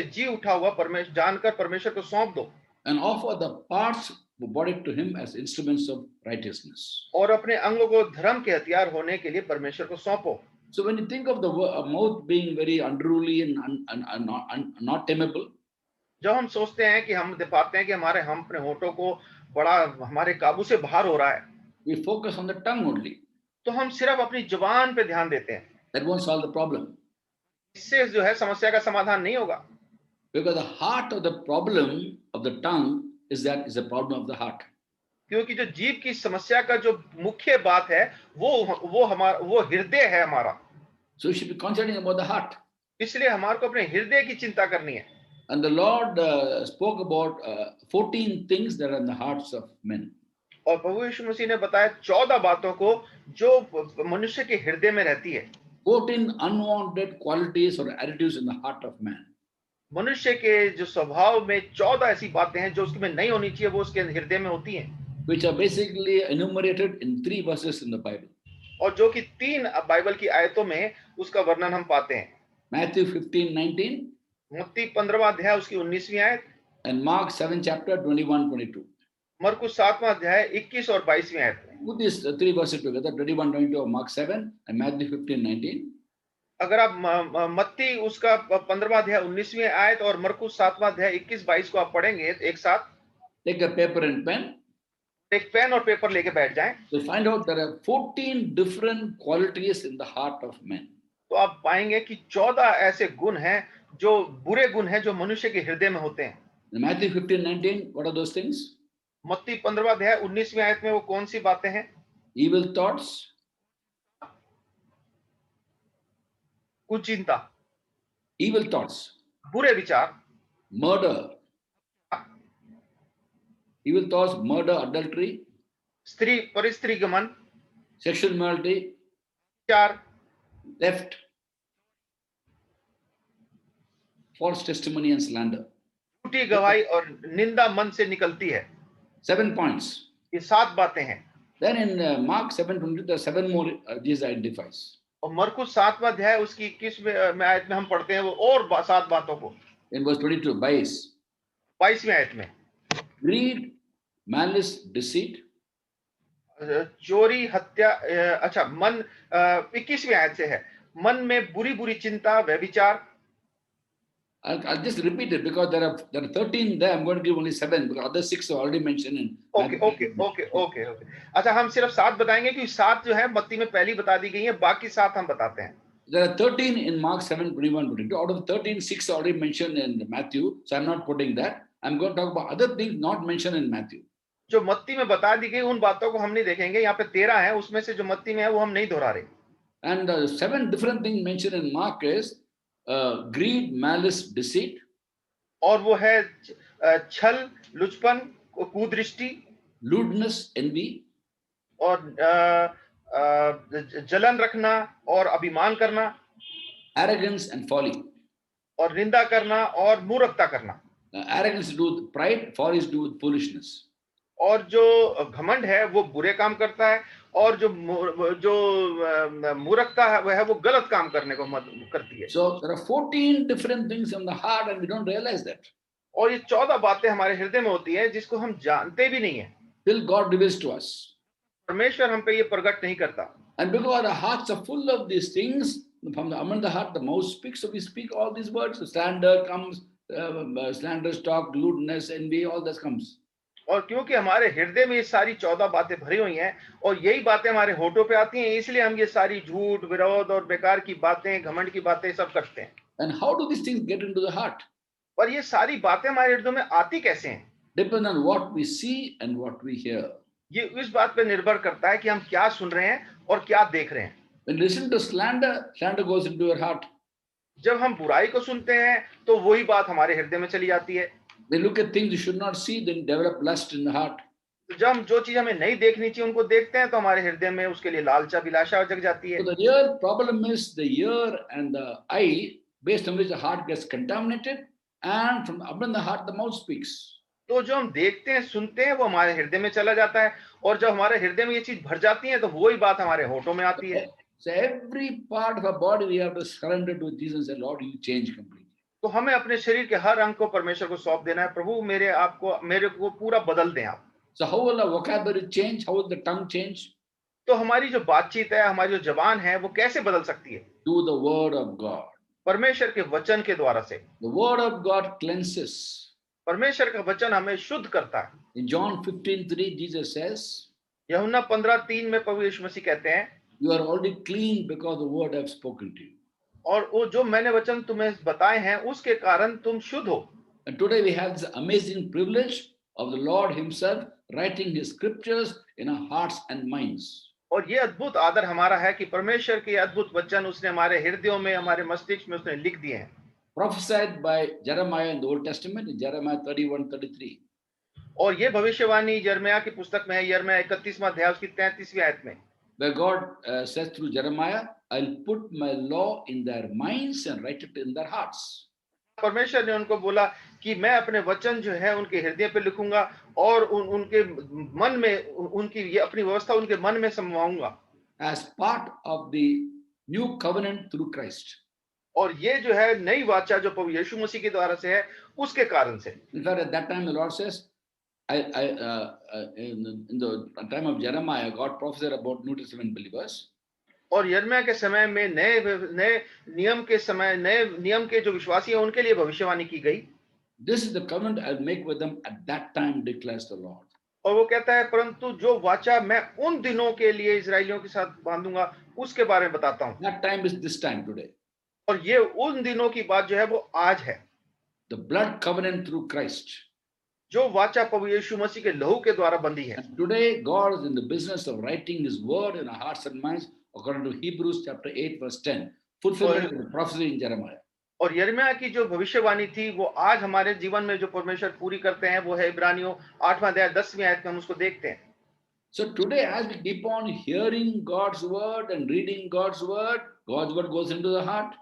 जी उठा हुआ परमेश्वर जानकर परमेश्वर को सौंप दो, and offer the parts of body to Him as instruments of righteousness. और अपने अंगों को धर्म के हथियार होने के लिए परमेश्वर को सौंपो। So when you think of the mouth being very unruly and not tameable, जब हम सोचते हैं कि हम पाते हैं कि हम अपने होठों को बड़ा हमारे काबू से बाहर हो रहा है, we focus on the tongue only. तो हम सिर्फ अपनी जुबान पे ध्यान देते हैं। That won't solve the problem. इससे जो है समस्या का समाधान नहीं होगा, Because the heart of the problem of the tongue is that is a problem of the heart. क्योंकि जो जीभ की समस्या का जो मुख्य बात है वो हृदय है हमारा। So you should be concentrating about the heart. इसलिए हमारे को अपने हृदय की चिंता करनी है। And the Lord spoke about 14 things that are in the hearts of men. और प्रभु यीशु मसीह ने बताया 14 बातों को जो मनुष्य के हृदय में रहती है। 14 unwanted qualities or attitudes in the heart of man. मनुष्य के जो स्वभाव में 14 ऐसी बातें हैं जो उसमें नहीं होनी चाहिए, वो उसके हृदय में होती हैं, Which are basically enumerated in 3 verses in the Bible. और जो कि 3 बाइबल की आयतों में उसका वर्णन हम पाते हैं। Matthew 15:19 मत्ती 15वां अध्याय उसकी 19वीं आयत, and Mark 7 chapter 21-22. मरकुस 7वां अध्याय 21 और 22वीं आयत में। Put these 3 verses together, 21-22 of Mark 7 and Matthew 15:19. अगर आप मत्ती उसका 15वां अध्याय 19वीं आयत और मरकुस 7वां अध्याय 21-22 को आप पढ़ेंगे एक साथ, Take a paper and pen. एक पेन और पेपर लेके बैठ जाएं, So find out there are 14 different qualities in the heart of men. तो आप पाएंगे कि 14 ऐसे गुण हैं जो बुरे गुण हैं जो मनुष्य के हृदय में होते हैं। In Matthew 15:19, what are those things? मत्ती 15वां अध्याय 19वीं आयत में वो कौन सी बातें हैं? Evil thoughts, कुचिंता, evil thoughts, बुरे विचार, murder, evil thoughts, murder, adultery, स्त्री परिस्त्री गमन, sexual immorality, विचार, theft, false testimony and slander. झूठी गवाही और निंदा मन से निकलती है। 7 points. ये 7 बातें हैं। Then in Mark 7:22, there are 7 more Jesus identifies. और मरकुस 7वां अध्याय उसकी 21वें आयत में हम पढ़ते हैं वो और 7 बातों को। In verse 22, 22वीं आयत में greed, malice, deceit, चोरी, हत्या, अच्छा मन 21वीं आयत से है, मन में बुरी बुरी चिंता, व्यभिचार। I'll just repeat it because there are 13 there. I'm going to give only 7 because other 6 are already mentioned in. Okay. अच्छा हम सिर्फ 7 बताएंगे क्योंकि 7 जो है मत्ती में पहली बता दी गई है, बाकी 7 हम बताते हैं। There are 13 in Mark 7:21-22. Out of 13, 6 are already mentioned in Matthew. So I'm not quoting that. I'm going to talk about other things not mentioned in Matthew. जो मत्ती में बता दी गई उन बातों को हम नहीं देखेंगे। यहाँ पे 13 है, उसमें से जो मत्ती में है वो हम नहीं दोहरा रहे। And 7 different things mentioned in Mark is greed, malice, deceit. और वो है छल, लुचपन, कुदृष्टि, lewdness, envy, और जलन रखना और अभिमान करना, arrogance and folly. और निंदा करना और मूर्खता करना। Arrogance to do with pride, folly is to do with foolishness. और जो घमंड है वो बुरे काम करता है, और जो मूर्खता है वह है वो गलत काम करने को मदद करती है। So there are 14 different things in the heart and we don't realize that. और ये 14 बातें हमारे हृदय में होती है जिसको हम जानते भी नहीं है। Till God reveals to us. परमेश्वर हम पे ये प्रकट नहीं करता। And because our hearts are full of these things, from among the heart the mouth speaks. So we speak all these words. Slander comes, slander, talk, lewdness, envy, all this comes. और क्योंकि हमारे हृदय में ये सारी 14 बातें भरी हुई हैं और यही बातें हमारे होठों पे आती हैं, इसलिए हम ये सारी झूठ, विरोध और बेकार की बातें, घमंड की बातें सब करते हैं। And how do these things get into the heart? और ये सारी बातें हमारे हृदय में आती कैसे हैं? Depend on what we see and what we hear. ये इस बात पे निर्भर करता है कि हम क्या सुन रहे हैं और क्या देख रहे हैं। When you listen to slander, slander goes into your heart. जब हम बुराई को सुनते हैं तो वही बात हमारे हृदय में चली जाती है। They look at things you should not see, then develop lust in the heart. जब हम जो चीज हमें नहीं देखनी चाहिए उनको देखते हैं तो हमारे हृदय में उसके लिए लालचा अभिलाषा जग जाती है। So the real problem is the ear and the eye, based on which the heart gets contaminated, and from above the heart the mouth speaks. तो जो हम देखते हैं, सुनते हैं, वो हमारे हृदय में चला जाता है, और जब हमारे हृदय में ये चीज भर जाती है तो वही बात हमारे होठों में आती है। So every part of our body we have to surrender to Jesus and Lord, you change completely. तो हमें अपने शरीर के हर अंग को परमेश्वर को सौंप देना है। प्रभु मेरे को पूरा बदल दें आप। So how will our vocabulary change? How will the tongue change? तो हमारी जो बातचीत है, हमारी जो जबान है, वो कैसे बदल सकती है? Through the word of God. परमेश्वर के वचन के द्वारा से। The word of God cleanses. परमेश्वर का वचन हमें शुद्ध करता है। In John 15:3, Jesus says, यूहन्ना 15:3 में प्रभु यीशु मसीह कहते हैं, "You are already clean because the word I have spoken to you." और वो जो मैंने वचन तुम्हें बताए हैं उसके कारण तुम शुद्ध हो। And today we have this amazing privilege of the Lord Himself writing His scriptures in our hearts and minds. और ये अद्भुत आदर हमारा है कि परमेश्वर के अद्भुत वचन उसने हमारे हृदयों में, हमारे मस्तिष्क में उसने लिख दिए हैं। Prophesied by Jeremiah in the Old Testament, in Jeremiah 31:33. और ये भविष्यवाणी यिर्मयाह की पुस्तक में है, यिर्मयाह 31वां अध्याय उसकी 33वीं आयत में, Where God says through Jeremiah, "I'll put my law in their minds and write it in their hearts." परमेश्वर ने उनको बोला कि मैं अपने वचन जो है उनके हृदय पे लिखूंगा और उनके मन में उनकी ये अपनी व्यवस्था उनके मन में समवाऊंगा। As part of the new covenant through Christ. और ये जो है नई वाचा जो प्रभु यीशु मसीह के द्वारा से है उसके कारण से। In fact, at that time, the Lord says, in the time of Jeremiah, God prophesied about New Testament believers. और यिर्मयाह के समय में नए नियम के समय, नए नियम के जो विश्वासी हैं उनके लिए भविष्यवाणी की गई। This is the covenant I'll make with them at that time, declares the Lord. और वो कहता है, परंतु जो वाचा मैं उन दिनों के लिए इस्राएलियों के साथ बांधूंगा उसके बारे में बताता हूँ। That time is this time today. और ये उन दिनों की बात जो है वो आज है। The blood covenant through Christ. जो वाचा प्रभु यीशु मसीह के लहू के द्वारा बंधी है। And today, God is in the business of writing His word in our hearts and minds, according to Hebrews chapter 8, verse 10, fulfillment of the prophecy in Jeremiah. और यिर्मयाह की जो भविष्यवाणी थी वो आज हमारे जीवन में जो परमेश्वर पूरी करते हैं वो है इब्रानियों 8वां अध्याय 10वीं आयत में हम उसको देखते हैं। So today, as we keep on hearing God's word and reading God's word goes into the heart.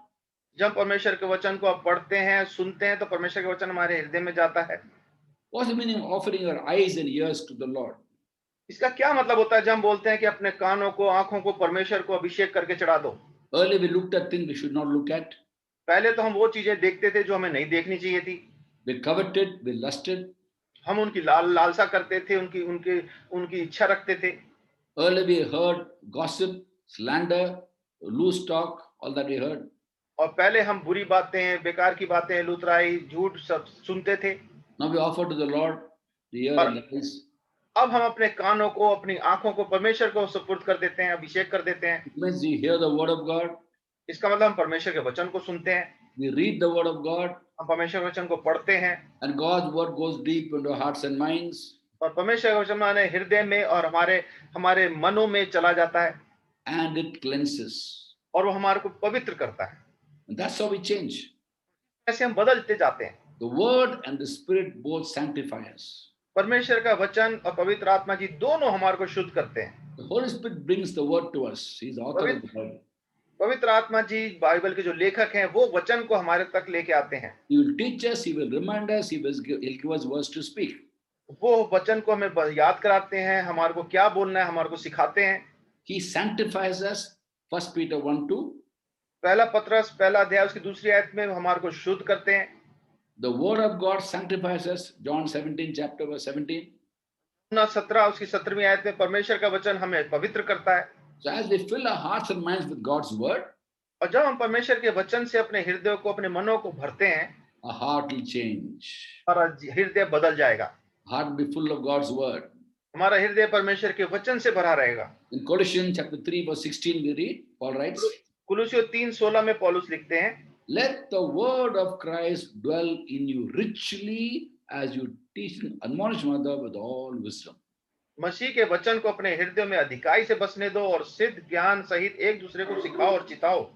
जब परमेश्वर के वचन को आप पढ़ते हैं, सुनते हैं, तो परमेश्वर के वचन हमारे हृदय में जाता है। What's the meaning of offering your eyes and ears to the Lord? इसका क्या मतलब होता है जब हम बोलते हैं कि अपने कानों को, आंखों को परमेश्वर को अभिषेक करके चढ़ा दो? Earlier we looked at things we should not look at. पहले तो हम वो चीजें देखते थे जो हमें नहीं देखनी चाहिए थी। We coveted, we lusted. हम उनकी लालसा करते थे, उनकी उनकी उनकी इच्छा रखते थे। Earlier we heard gossip, slander, loose talk, all that we heard. और पहले हम बुरी बातें, बेकार की बातें, लुतराई, झूठ सब सुनते थे। Now we offer to the Lord the ear and the eyes. अब हम अपने कानों को, अपनी आंखों को परमेश्वर को सुपुर्द कर देते हैं, अभिषेक कर देते हैं। It means we hear the word of God. इसका मतलब हम परमेश्वर के वचन को सुनते हैं, We read the word of God. हम परमेश्वर के वचन को पढ़ते हैं, And God's word goes deep into our hearts and minds. और परमेश्वर का वचन हमारे हृदय में और हमारे मनों में चला जाता है, And it cleanses. और वो हमारे को पवित्र करता है। And that's how we change. ऐसे हम बदलते जाते हैं। The word and the spirit both sanctify us. परमेश्वर का वचन और पवित्र आत्मा जी दोनों हमारे को शुद्ध करते हैं। The Holy Spirit brings the word to us. He's the author of the Bible. पवित्र आत्मा जी बाइबल के जो लेखक हैं वो वचन को हमारे तक लेके आते हैं। He will teach us, He will remind us, He'll give us words to speak. वो वचन को हमें याद कराते हैं, हमारे को क्या बोलना है हमारे को सिखाते हैं। He sanctifies us. 1 Peter 1:2. पहला पत्रस पहला अध्याय उसकी दूसरी आयत में हमारे को शुद्ध करते हैं। The word of God sanctifies us. John 17, chapter verse 17. 17 उसकी 17वीं आयत में परमेश्वर का वचन हमें पवित्र करता है। So as we fill our hearts and minds with God's word, और जब हम परमेश्वर के वचन से अपने हृदय को, अपने मनों को भरते हैं, our heart will change. हमारा हृदय बदल जाएगा। Heart will be full of God's word. हमारा हृदय परमेश्वर के वचन से भरा रहेगा। In Colossians chapter 3, verse 16, we read, Paul writes, कुलुसियों 3:16 में पौलुस लिखते हैं, let the word of Christ dwell in you richly as you teach and admonish one another with all wisdom. मसीह के वचन को अपने हृदय में अधिकाई से बसने दो और सिद्ध ज्ञान सहित एक दूसरे को सिखाओ और चिताओ।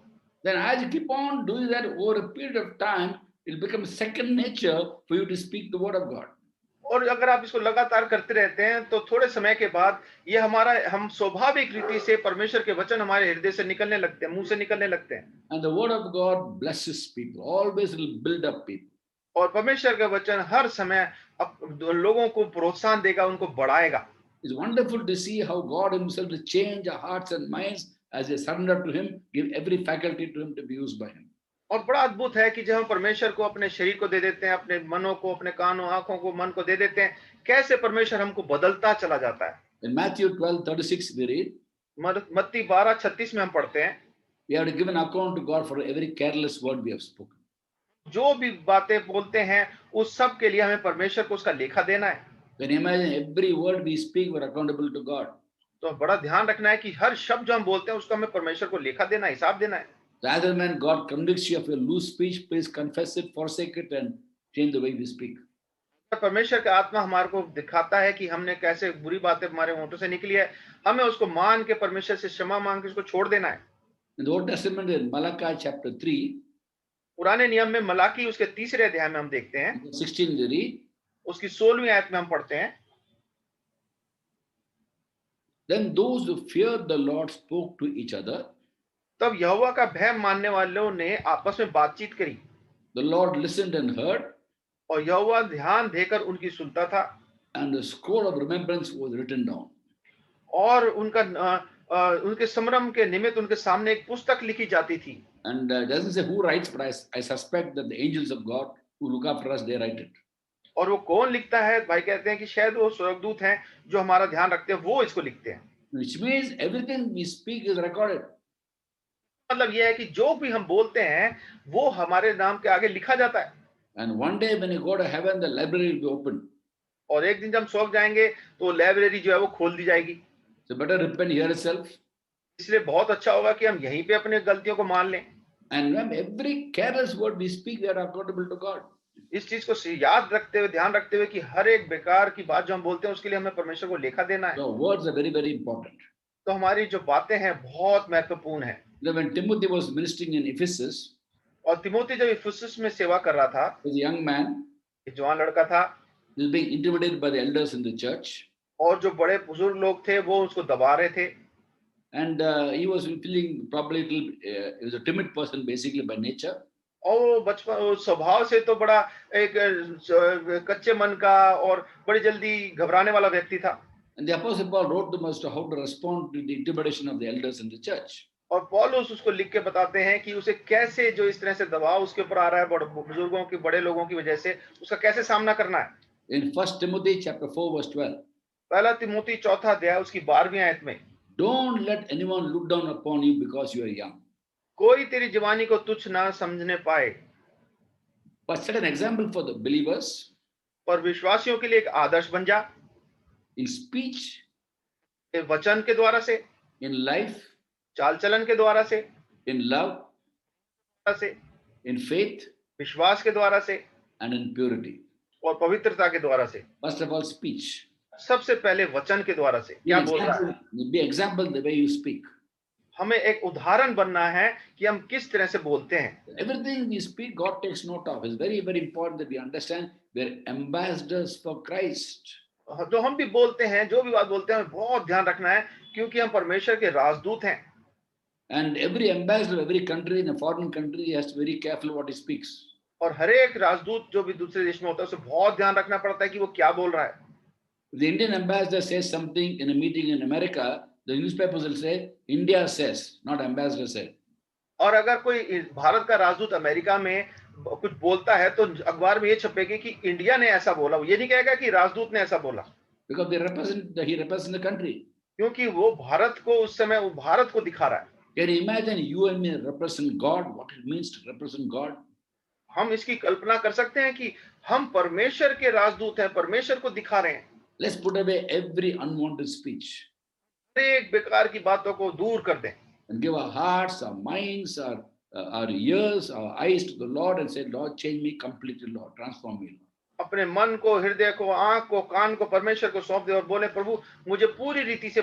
Then as you keep on doing that over a period of time, it will become second nature for you to speak the word of God. और अगर आप इसको लगातार करते रहते हैं तो थोड़े समय के बाद ये हम स्वाभाविक रीति से परमेश्वर के वचन हमारे हृदय से निकलने लगते हैं, मुंह से निकलने लगते हैं। And the word of God blesses people, always will build up people. और परमेश्वर का वचन हर समय लोगों को प्रोत्साहन देगा, उनको बढ़ाएगा। It's wonderful to see how God Himself will change our hearts and minds as they surrender to Him, give every faculty to Him to be used by Him. और बड़ा अद्भुत है कि जब हम परमेश्वर को अपने शरीर को दे देते हैं, अपने मनों को, अपने कानों, आंखों को, मन को दे देते हैं, कैसे परमेश्वर हमको बदलता चला जाता है। In Matthew 12:36 we read, मत्ती 12:36 में हम पढ़ते हैं, we have to give an account to God for every careless word we have spoken. जो भी बातें बोलते हैं उस सब के लिए हमें परमेश्वर को उसका लेखा देना है। Can you imagine every word we speak, we're accountable to God. तो बड़ा ध्यान रखना है कि हर शब्द जो हम बोलते हैं उसको हमें परमेश्वर को लेखा देना है, हिसाब देना है। Rather when God convicts you of your loose speech, please confess it, forsake it, and change the way we speak. परमेश्वर का आत्मा हमारे को दिखाता है कि हमने कैसे बुरी बातें हमारे होंठों से निकली है, हमें उसको मान के परमेश्वर से क्षमा मांग के उसको छोड़ देना है। In the Old Testament, in Malachi chapter 3, पुराने नियम में मलाकी उसके 3 अध्याय में हम देखते हैं, verse 16, we read, उसकी 16वीं आयत में हम पढ़ते हैं, Then those who feared the Lord spoke to each other. तब यहोवा का भय मानने वालों ने आपस में बातचीत करी The Lord listened and heard, और यहोवा ध्यान देकर उनकी सुनता था and the scroll of remembrance was written down. और उनके स्मरण के निमित्त उनके सामने एक पुस्तक लिखी जाती थी। And it doesn't say who writes, but I suspect that the angels of God who look after us, they write it. और वो कौन लिखता है? भाई कहते हैं कि शायद वो स्वर्गदूत हैं जो हमारा ध्यान रखते हैं, वो इसको लिखते हैं। Which means everything we speak is recorded. मतलब ये है कि जो भी हम बोलते हैं वो हमारे नाम के आगे लिखा जाता है। And one day when you go to heaven, the library will be open. और एक दिन जब हम स्वर्ग जाएंगे तो लाइब्रेरी जो है वो खोल दी जाएगी। So better repent here itself. इसलिए बहुत अच्छा होगा कि हम यहीं पे अपने गलतियों को मान लें। And when every careless word we speak, we are accountable to God. इस चीज को याद रखते हुए, ध्यान रखते हुए कि हर एक बेकार की बात जो हम बोलते हैं उसके लिए हमें परमेश्वर को लेखा देना है। So words are very, very important. तो हमारी जो बातें हैं बहुत महत्वपूर्ण है। When Timothy was ministering in Ephesus, और तिमोथी जब इफिसुस में सेवा कर रहा था, he was a young man. एक जवान लड़का था He was being intimidated by the elders in the church. और जो बड़े बुजुर्ग लोग थे वो उसको दबा रहे थे। And he was feeling probably he was a timid person basically by nature. और वो बचपन स्वभाव से तो बड़ा एक कच्चे मन का और बड़ी जल्दी घबराने वाला व्यक्ति था। And the Apostle Paul wrote them as to how to respond to the intimidation of the elders in the church. और पौलुस उसको लिख के बताते हैं कि उसे कैसे जो इस तरह से दबाव उसके ऊपर आ रहा है बुजुर्गों की, बड़े लोगों की वजह से, उसका कैसे सामना करना है। In 1 Timothy chapter 4 verse 12. पहला तिमोथी 4 अध्याय उसकी 12वीं आयत में, Don't let anyone look down upon you because you are young. कोई तेरी जवानी को तुच्छ ना समझने पाए, But set an example for the believers पर विश्वासियों के लिए एक आदर्श बन जा, in speech, वचन के द्वारा से, in life, चाल चलन के द्वारा से, in love, in faith, विश्वास के द्वारा से and in purity. और पवित्रता के द्वारा से। First of all, speech. सबसे पहले वचन के द्वारा से क्या बोल रहा है? Be example the way you speak. हमें एक उदाहरण बनना है कि हम किस तरह से बोलते हैं। Everything we speak, God takes note of. It's very, very important that we understand we're ambassadors for Christ. जो हम भी बोलते हैं, जो भी बात बोलते हैं, हमें बहुत ध्यान रखना है क्योंकि हम परमेश्वर के राजदूत हैं। And every ambassador of every country in a foreign country he has to be very careful what he speaks. और हर एक राजदूत जो भी दूसरे देश में होता है उसे बहुत ध्यान रखना पड़ता है कि वो क्या बोल रहा है। If the Indian ambassador says something in a meeting in America, the newspapers will say India says, not ambassador said. और अगर कोई भारत का राजदूत अमेरिका में कुछ बोलता है तो अखबार में ये छपेगी कि इंडिया ने ऐसा बोला, ये नहीं कहेगा कि राजदूत ने ऐसा बोला। Because he represents the country. क्योंकि वो भारत को उस समय वो भारत को दिखा रहा है। Can you imagine you and me represent God? What it means to represent God? हम इसकी कल्पना कर सकते हैं कि हम परमेश्वर के राजदूत हैं, परमेश्वर को दिखा रहे हैं। Let's put away every unwanted speech. एक बेकार की बातों को दूर कर दें। And give our hearts, our minds, our ears, our eyes to the Lord and say, Lord, change me completely, Lord, transform me. अपने मन को, हृदय को, आंख को, कान को परमेश्वर को सौंप दे और बोले, प्रभु मुझे पूरी रीति से